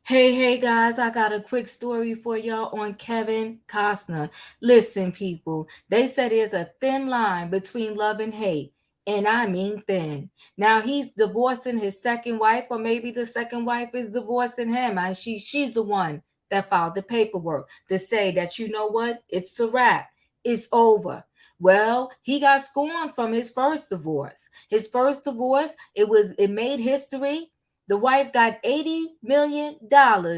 Hey guys, I got a quick story for y'all on Kevin Costner. Listen, people, they said there's a thin line between love and hate, and I mean thin. Now he's divorcing his second wife, or maybe the second wife is divorcing him. And she's the one that filed the paperwork to say that you know what, it's a wrap, it's over. Well, he got scorned from his first divorce. His first divorce, it made history. The wife got $80 million and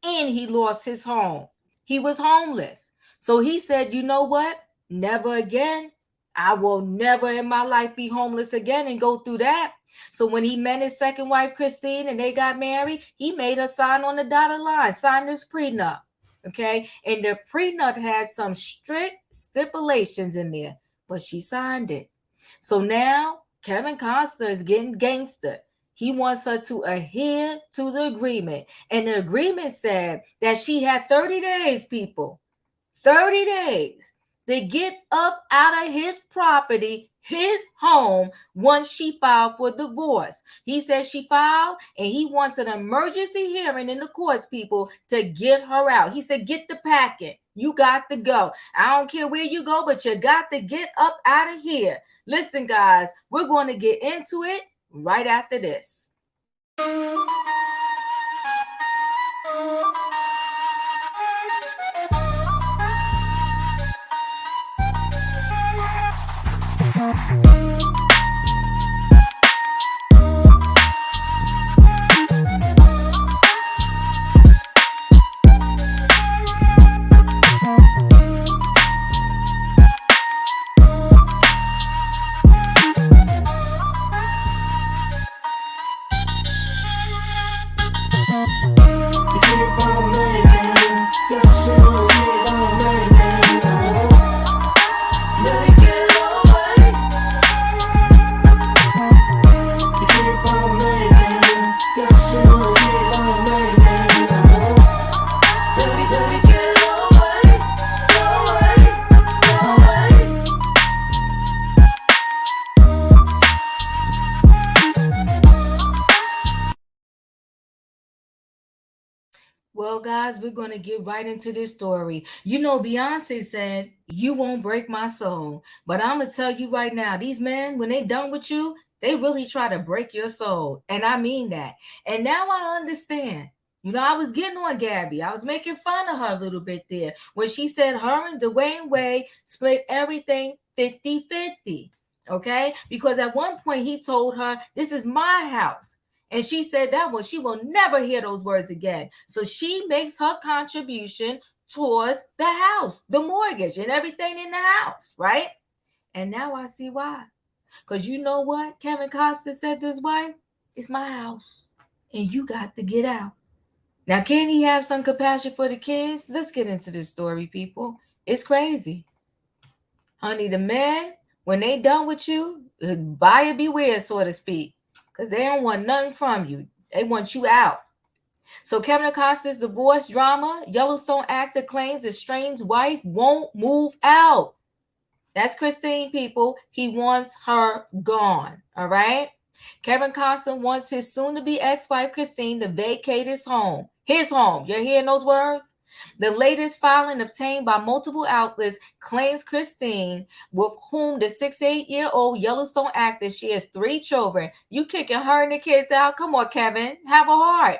he lost his home. He was homeless. So he said, you know what? Never again. I will never in my life be homeless again and go through that. So when he met his second wife, Christine, and they got married, he made her sign on the dotted line, sign this prenup. Okay. And the prenup had some strict stipulations in there, but she signed it. So now Kevin Costner is getting gangster. He wants her to adhere to the agreement. And the agreement said that she had 30 days, people, 30 days to get up out of his property, his home, once she filed for divorce. He says she filed and he wants an emergency hearing in the courts, people, to get her out. He said, get the packet. You got to go. I don't care where you go, but you got to get up out of here. Listen, guys, we're going to get into it right after this. Well, guys, we're going to get right into this story. You know, Beyonce said, you won't break my soul. But I'm going to tell you right now, these men, when they done with you, they really try to break your soul. And I mean that. And now I understand. You know, I was getting on Gabby. I was making fun of her a little bit there when she said her and Dwayne Wade split everything 50-50. Okay? Because at one point he told her, this is my house. And she said that one, she will never hear those words again. So she makes her contribution towards the house, the mortgage, and everything in the house, right? And now I see why. Because you know what? Kevin Costner said to his wife, it's my house, and you got to get out. Now, can he have some compassion for the kids? Let's get into this story, people. It's crazy. Honey, the men, when they done with you, buyer beware, so to speak. Because they don't want nothing from you. They want you out. So Kevin Acosta's divorce drama, Yellowstone actor claims estranged wife won't move out. That's Christine, people. He wants her gone. All right? Kevin Costner wants his soon-to-be ex-wife Christine to vacate his home. His home. You're hearing those words? The latest filing obtained by multiple outlets claims Christine, with whom the 68-year-old Yellowstone actor shares 3 children. You kicking her and the kids out? Come on, Kevin. Have a heart.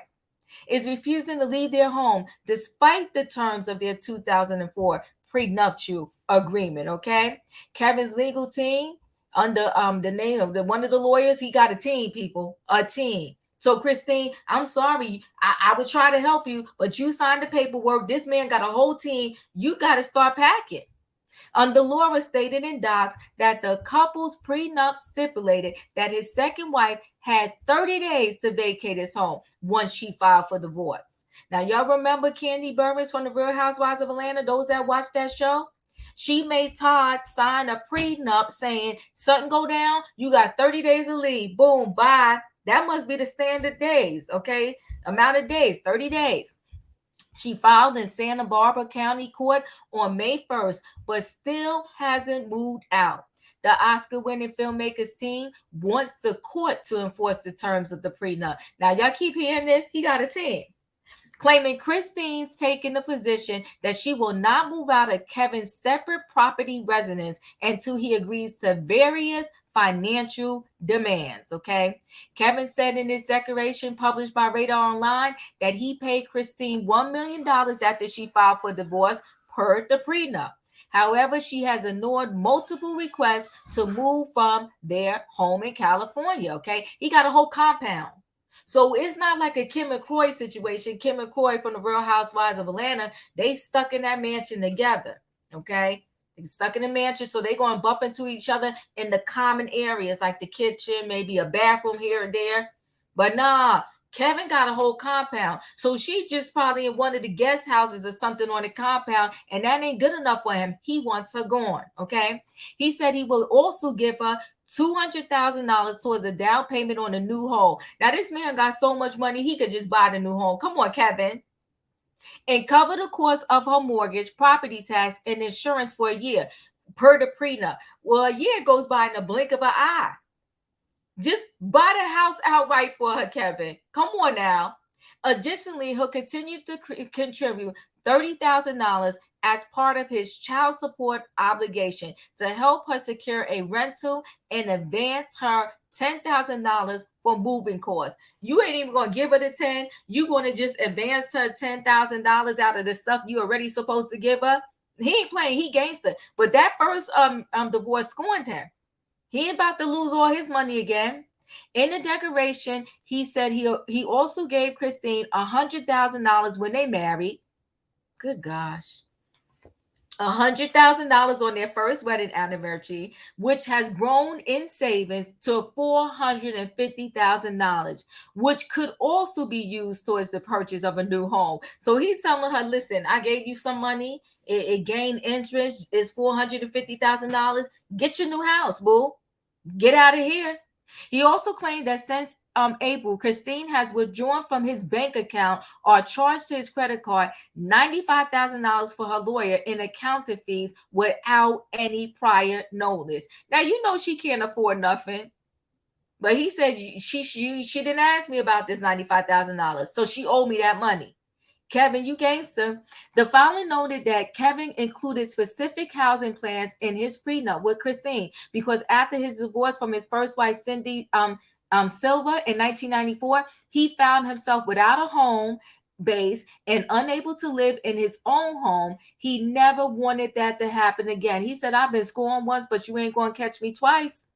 Is refusing to leave their home despite the terms of their 2004 prenuptial agreement, okay? Kevin's legal team, under the name of one of the lawyers, he got a team, people, a team. So, Christine, I'm sorry. I would try to help you, but you signed the paperwork. This man got a whole team. You got to start packing. The law was stated in docs that the couple's prenup stipulated that his second wife had 30 days to vacate his home once she filed for divorce. Now, y'all remember Candy Burris from the Real Housewives of Atlanta, those that watched that show? She made Todd sign a prenup saying, something go down, you got 30 days to leave. Boom, bye. That must be the standard days, okay? Amount of days, 30 days. She filed in Santa Barbara County Court on May 1st, but still hasn't moved out. The Oscar-winning filmmaker's team wants the court to enforce the terms of the prenup. Now, y'all keep hearing this. He got a team. claiming Christine's taken the position that she will not move out of Kevin's separate property residence until he agrees to various financial demands. Okay. Kevin said in his declaration published by Radar Online that he paid Christine $1 million after she filed for divorce per the prenup. However, she has ignored multiple requests to move from their home in California. Okay. He got a whole compound. So it's not like a Kim and Croy situation. Kim and Croy from the Real Housewives of Atlanta, they stuck in that mansion together. Okay. They stuck in the mansion, so they're going to bump into each other in the common areas like the kitchen, maybe a bathroom here and there. But nah, Kevin got a whole compound. So she's just probably in one of the guest houses or something on the compound, and that ain't good enough for him. He wants her gone. Okay. He said he will also give her $200,000 towards a down payment on a new home. Now, this man got so much money, he could just buy the new home. Come on, Kevin. And cover the cost of her mortgage, property tax, and insurance for a year per the prenup. Well, a year goes by in the blink of an eye. Just buy the house outright for her, Kevin. Come on now. Additionally, he'll continue to contribute $30,000 as part of his child support obligation to help her secure a rental and advance her $10,000 for moving costs. You ain't even going to give her the 10. You're going to just advance her $10,000 out of the stuff you already supposed to give her. He ain't playing. He gangster. But that first divorce scorned him. He ain't about to lose all his money again. In the declaration, he said he also gave Christine $100,000 when they married. Good gosh. $100,000 on their first wedding anniversary, which has grown in savings to $450,000, which could also be used towards the purchase of a new home. So he's telling her, listen, I gave you some money. It gained interest. It's $450,000. Get your new house, boo. Get out of here. He also claimed that since April, Christine has withdrawn from his bank account or charged to his credit card $95,000 for her lawyer in accounting fees without any prior notice. Now, you know she can't afford nothing. But he said she didn't ask me about this $95,000, so she owed me that money. Kevin, you gangster. The filing noted that Kevin included specific housing plans in his prenup with Christine because after his divorce from his first wife, Cindy Silva, in 1994, he found himself without a home base and unable to live in his own home. He never wanted that to happen again. He said, I've been scorned once, but you ain't going to catch me twice.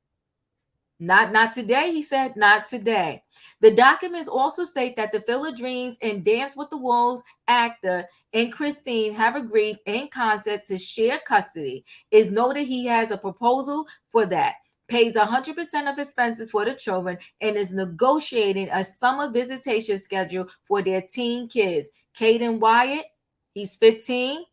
Not today, he said, not today. The documents also state that the Field of Dreams and Dance with the Wolves actor and Christine have agreed in concert to share custody. It's noted he has a proposal for that, pays 100% of expenses for the children, and is negotiating a summer visitation schedule for their teen kids. Caden Wyatt, he's 15,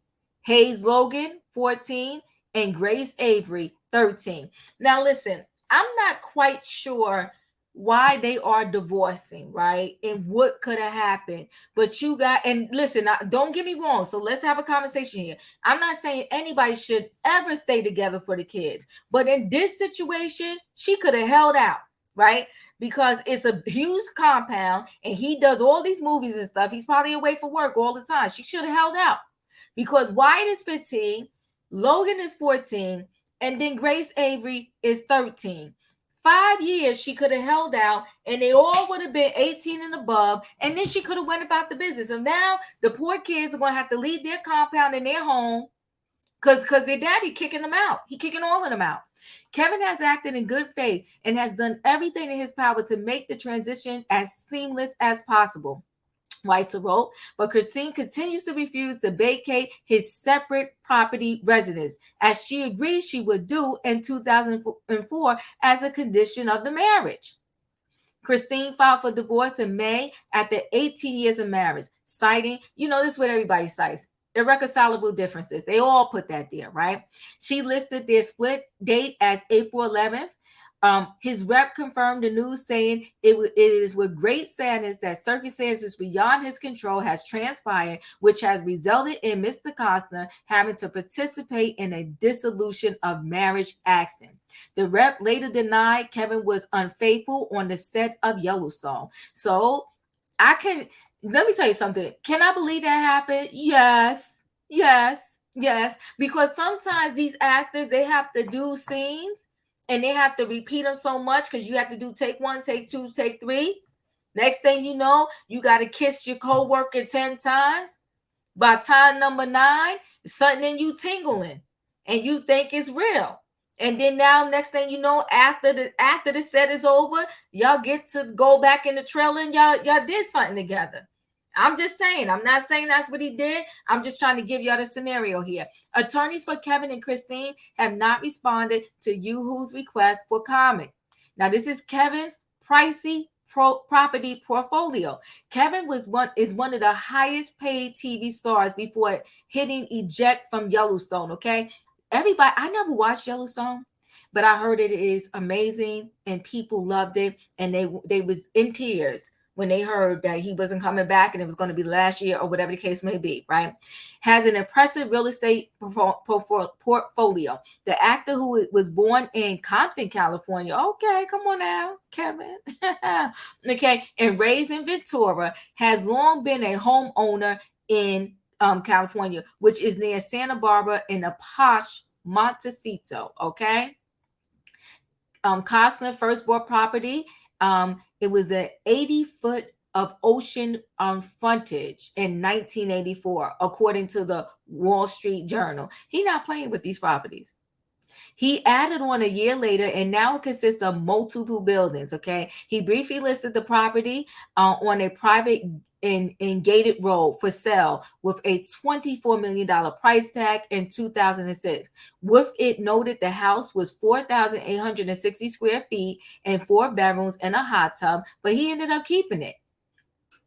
Hayes Logan, 14, and Grace Avery, 13. Now listen, I'm not quite sure why they are divorcing, right? And what could have happened. But you got, and listen, don't get me wrong. So let's have a conversation here. I'm not saying anybody should ever stay together for the kids. But in this situation, she could have held out, right? Because it's a huge compound and he does all these movies and stuff. He's probably away for work all the time. She should have held out because Wyatt is 15, Logan is 14, and then Grace Avery is 13. 5 years she could have held out and they all would have been 18 and above, and then she could have went about the business. And now the poor kids are going to have to leave their compound and their home because their daddy kicking them out. He kicking all of them out. Kevin has acted in good faith and has done everything in his power to make the transition as seamless as possible, Weiser wrote, but Christine continues to refuse to vacate his separate property residence, as she agreed she would do in 2004 as a condition of the marriage. Christine filed for divorce in May after 18 years of marriage, citing, this is what everybody cites, irreconcilable differences. They all put that there, right? She listed their split date as April 11th. His rep confirmed the news, saying it is with great sadness that circumstances beyond his control has transpired, which has resulted in Mr. Costner having to participate in a dissolution of marriage action. The rep later denied Kevin was unfaithful on the set of Yellowstone. So Let me tell you something. Can I believe that happened? Yes. Yes. Yes. Because sometimes these actors, they have to do scenes and they have to repeat them so much because you have to do take one, take two, take three. Next thing you know, you got to kiss your coworker 10 times. By time number 9, something in you tingling and you think it's real. And then now, next thing you know, after the set is over, y'all get to go back in the trailer and y'all did something together. I'm just saying. I'm not saying that's what he did. I'm just trying to give y'all the scenario here. Attorneys for Kevin and Christine have not responded to Yahoo's request for comment. Now, this is Kevin's pricey property portfolio. Kevin is one of the highest paid TV stars before hitting eject from Yellowstone. Okay, everybody. I never watched Yellowstone, but I heard it is amazing and people loved it, and they was in tears when they heard that he wasn't coming back and it was going to be last year or whatever the case may be. Right? Has an impressive real estate portfolio. The actor who was born in Compton, California. Okay, come on now, Kevin. Okay, and raised in Ventura, has long been a homeowner in California, which is near Santa Barbara in a posh Montecito. Okay, Costner first bought property. It was an 80-foot of ocean frontage in 1984, according to the Wall Street Journal. He not playing with these properties. He added on a year later, and now it consists of multiple buildings. Okay, he briefly listed the property on a private in gated road for sale with a $24 million price tag in 2006. With it noted the house was 4,860 square feet and 4 bedrooms and a hot tub, but he ended up keeping it.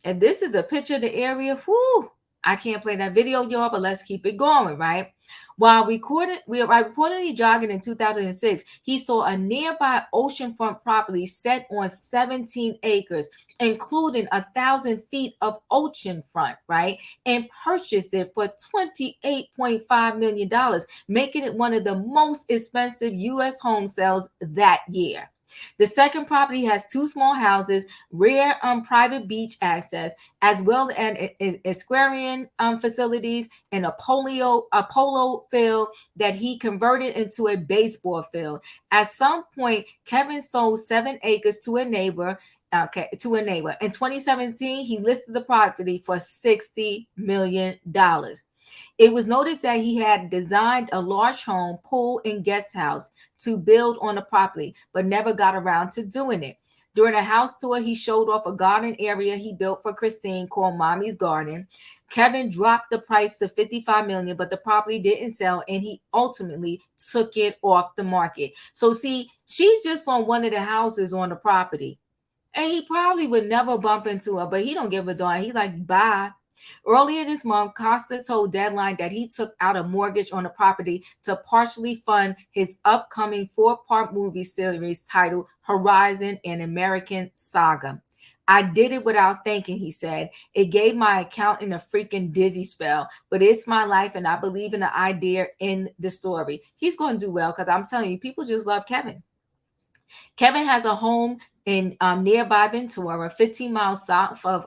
And this is a picture of the area. Whoo! I can't play that video, y'all, but let's keep it going, right? While reportedly jogging in 2006, he saw a nearby oceanfront property set on 17 acres, including 1,000 feet of oceanfront, right? And purchased it for $28.5 million, making it one of the most expensive U.S. home sales that year. The second property has 2 small houses, rare private beach access, as well as aquarium facilities and a polo field that he converted into a baseball field. At some point, Kevin sold 7 acres to a neighbor. In 2017, he listed the property for $60 million. It was noted that he had designed a large home, pool, and guest house to build on the property, but never got around to doing it. During a house tour, he showed off a garden area he built for Christine called Mommy's Garden. Kevin dropped the price to $55 million, but the property didn't sell, and he ultimately took it off the market. So see, she's just on one of the houses on the property, and he probably would never bump into her, but he don't give a darn. He like, bye. Earlier this month, Costner told Deadline that he took out a mortgage on the property to partially fund his upcoming 4-part movie series titled Horizon: An American Saga. I did it without thinking, he said. It gave my accountant a freaking dizzy spell, but it's my life and I believe in the idea in the story. He's going to do well because I'm telling you, people just love Kevin. Kevin has a home in nearby Ventura, 15 miles south of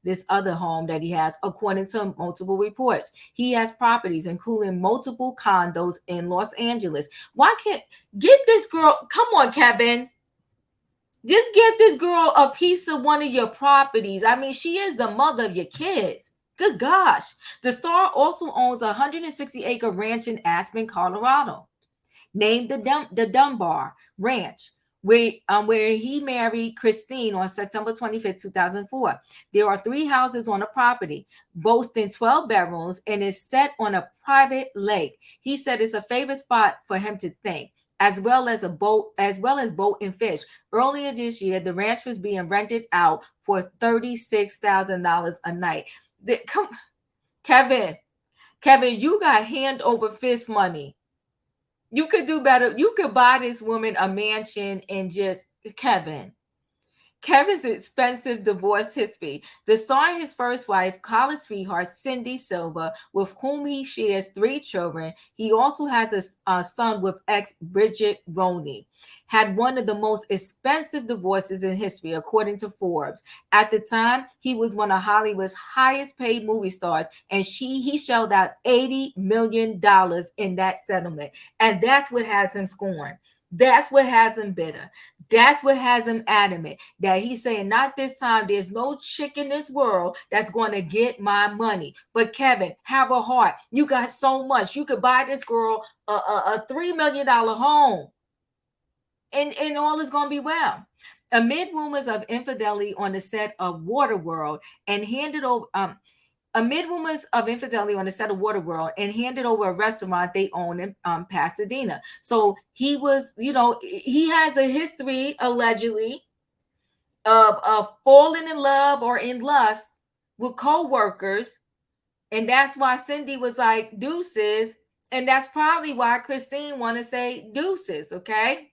this other home that he has, according to multiple reports. He has properties, including multiple condos in Los Angeles. Why can't get this girl? Come on, Kevin. Just give this girl a piece of one of your properties. I mean, she is the mother of your kids. Good gosh. The star also owns a 160-acre ranch in Aspen, Colorado, named the Dunbar Ranch, where he married Christine on September 25th, 2004. There are 3 houses on the property, boasting 12 bedrooms, and is set on a private lake. He said it's a favorite spot for him to think, as well as boat and fish. Earlier this year, the ranch was being rented out for $36,000 a night. Kevin, you got hand over fist money. You could do better. You could buy this woman a mansion and just Kevin, Kevin's expensive divorce history. The star and his first wife, college sweetheart Cindy Silva, with whom he shares 3 children. He also has a son with ex Bridget Roney. Had one of the most expensive divorces in history, according to Forbes. At the time, he was one of Hollywood's highest paid movie stars, and he shelled out $80 million in that settlement. And that's what has him scorned. That's what has him bitter. That's what has him adamant that he's saying, not this time. There's no chick in this world that's going to get my money. But Kevin, have a heart. You got so much. You could buy this girl a $3 million home, and all is going to be well. Amid rumors of infidelity on the set of Waterworld and handed over, amid rumors of infidelity on the set of Waterworld and handed over a restaurant they own in Pasadena. So he was, he has a history allegedly of falling in love or in lust with co-workers. And that's why Cindy was like deuces. And that's probably why Christine want to say deuces. Okay.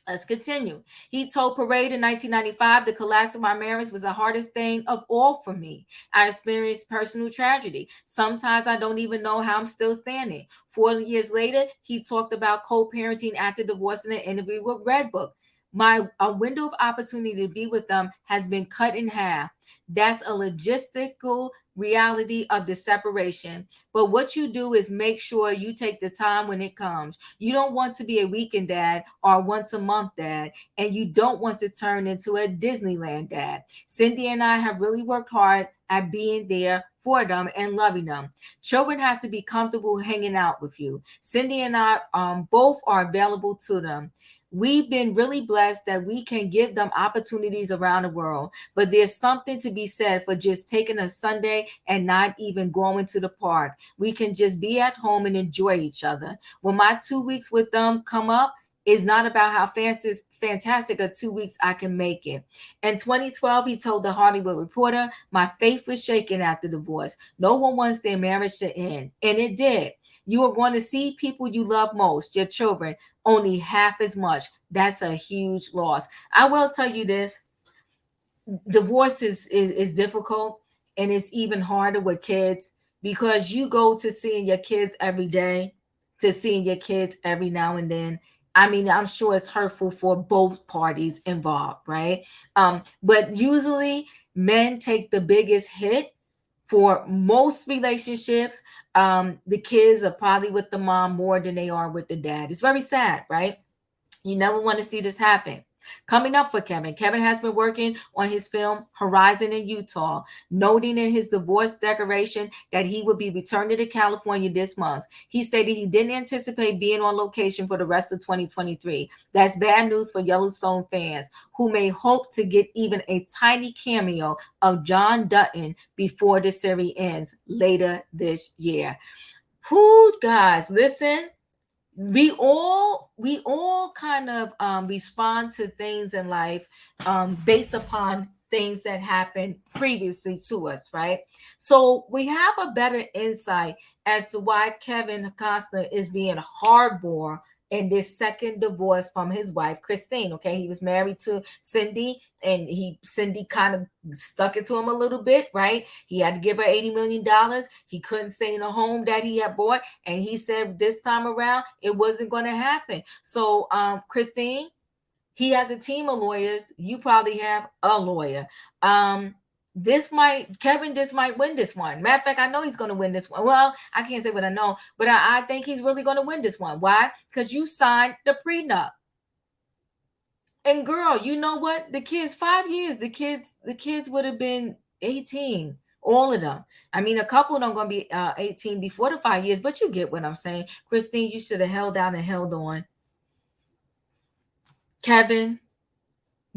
Let's continue. He told Parade in 1995, the collapse of my marriage was the hardest thing of all for me. I experienced personal tragedy. Sometimes I don't even know how I'm still standing. 4 years later, he talked about co-parenting after divorce in an interview with Redbook. My a window of opportunity to be with them has been cut in half. That's a logistical reality of the separation. But what you do is make sure you take the time when it comes. You don't want to be a weekend dad or once a month dad, and you don't want to turn into a Disneyland dad. Cindy and I have really worked hard at being there for them and loving them. Children have to be comfortable hanging out with you. Cindy and I both are available to them. We've been really blessed that we can give them opportunities around the world, but there's something to be said for just taking a Sunday and not even going to the park. We can just be at home and enjoy each other. When my 2 weeks with them come up, it's not about how fantastic a 2 weeks I can make it. In 2012, he told the Hollywood Reporter, my faith was shaken after divorce. No one wants their marriage to end, and it did. You are going to see people you love most, your children, only half as much. That's a huge loss. I will tell you this: divorce is difficult, and it's even harder with kids because you go to seeing your kids every day, to seeing your kids every now and then. I mean, I'm sure it's hurtful for both parties involved, right? But usually men take the biggest hit for most relationships. The kids are probably with the mom more than they are with the dad. It's very sad, right? You never want to see this happen. Coming up for Kevin. Kevin has been working on his film Horizon in Utah, noting in his divorce declaration that he would be returning to California this month. He stated he didn't anticipate being on location for the rest of 2023. That's bad news for Yellowstone fans who may hope to get even a tiny cameo of John Dutton before the series ends later this year. Who, guys, listen, we all kind of respond to things in life based upon things that happened previously to us, right? So we have a better insight as to why Kevin Costner is being hardball in this second divorce from his wife Christine. Okay, he was married to Cindy, and Cindy kind of stuck it to him a little bit, right? He had to give her $80 million. He couldn't stay in a home that he had bought, and he said this time around it wasn't going to happen. So Christine, he has a team of lawyers. You probably have a lawyer. Kevin just might win this one. Matter of fact, I know he's going to win this one. Well, I can't say what I know, but I think he's really going to win this one. Why? Because you signed the prenup. And girl, you know what? The kids, 5 years, the kids would have been 18. All of them. I mean, a couple of them going to be 18 before the 5 years, but you get what I'm saying. Christine, you should have held out and held on. Kevin,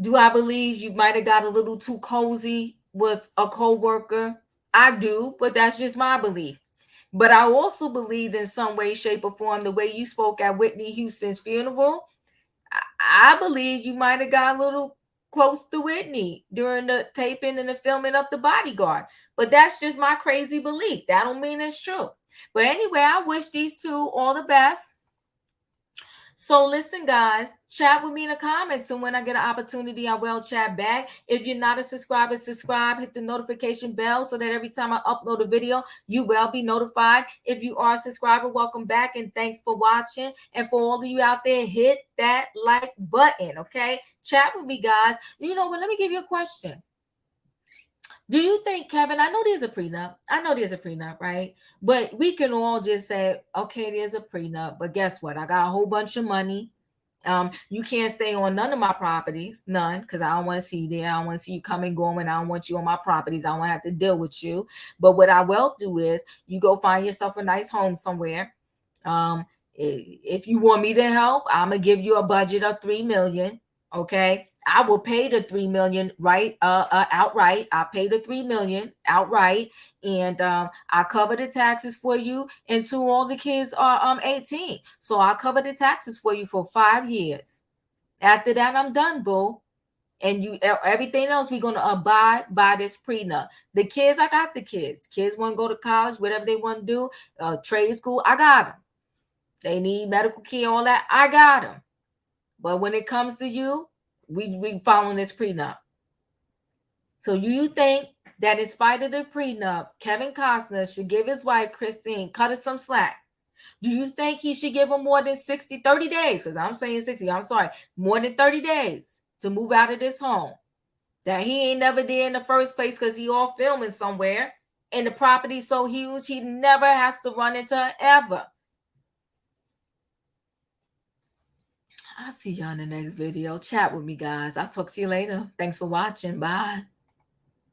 do I believe you might have got a little too cozy with a co-worker? I do, but that's just my belief. But I also believe in some way, shape, or form, the way you spoke at Whitney Houston's funeral, I believe you might have got a little close to Whitney during the taping and the filming of The Bodyguard. But that's just my crazy belief. That don't mean it's true. But anyway, I wish these two all the best. So listen, guys, chat with me in the comments, and when I get an opportunity, I will chat back. If you're not a subscriber, subscribe, hit the notification bell so that every time I upload a video, you will be notified. If you are a subscriber, welcome back, and thanks for watching. And for all of you out there, hit that like button, okay? Chat with me, guys. You know what? Let me give you a question. Do you think, Kevin, I know there's a prenup. I know there's a prenup, right? But we can all just say, okay, there's a prenup. But guess what? I got a whole bunch of money. You can't stay on none of my properties, none, because I don't want to see you there. I don't want to see you coming, going. I don't want you on my properties. I don't want to have to deal with you. But what I will do is you go find yourself a nice home somewhere. Um, if you want me to help, I'm gonna give you a budget of 3 million. Okay, I will pay the 3 million outright. I pay the 3 million outright, and I cover the taxes for you until all the kids are 18. So I cover the taxes for you for 5 years. After that, I'm done, boo. And you everything else, we're gonna abide by this prenup. The kids, I got the kids. Kids want to go to college, whatever they want to do, trade school, I got them. They need medical care, all that, I got them. But when it comes to you, we following this prenup. So you think that in spite of the prenup, Kevin Costner should give his wife Christine, cut her some slack? Do you think he should give her more than 30 days? Because I'm saying 60, I'm sorry, more than 30 days to move out of this home that he ain't never there in the first place because he all filming somewhere, and the property's so huge he never has to run into her ever. I'll see y'all in the next video. Chat with me, guys. I'll talk to you later. Thanks for watching. Bye.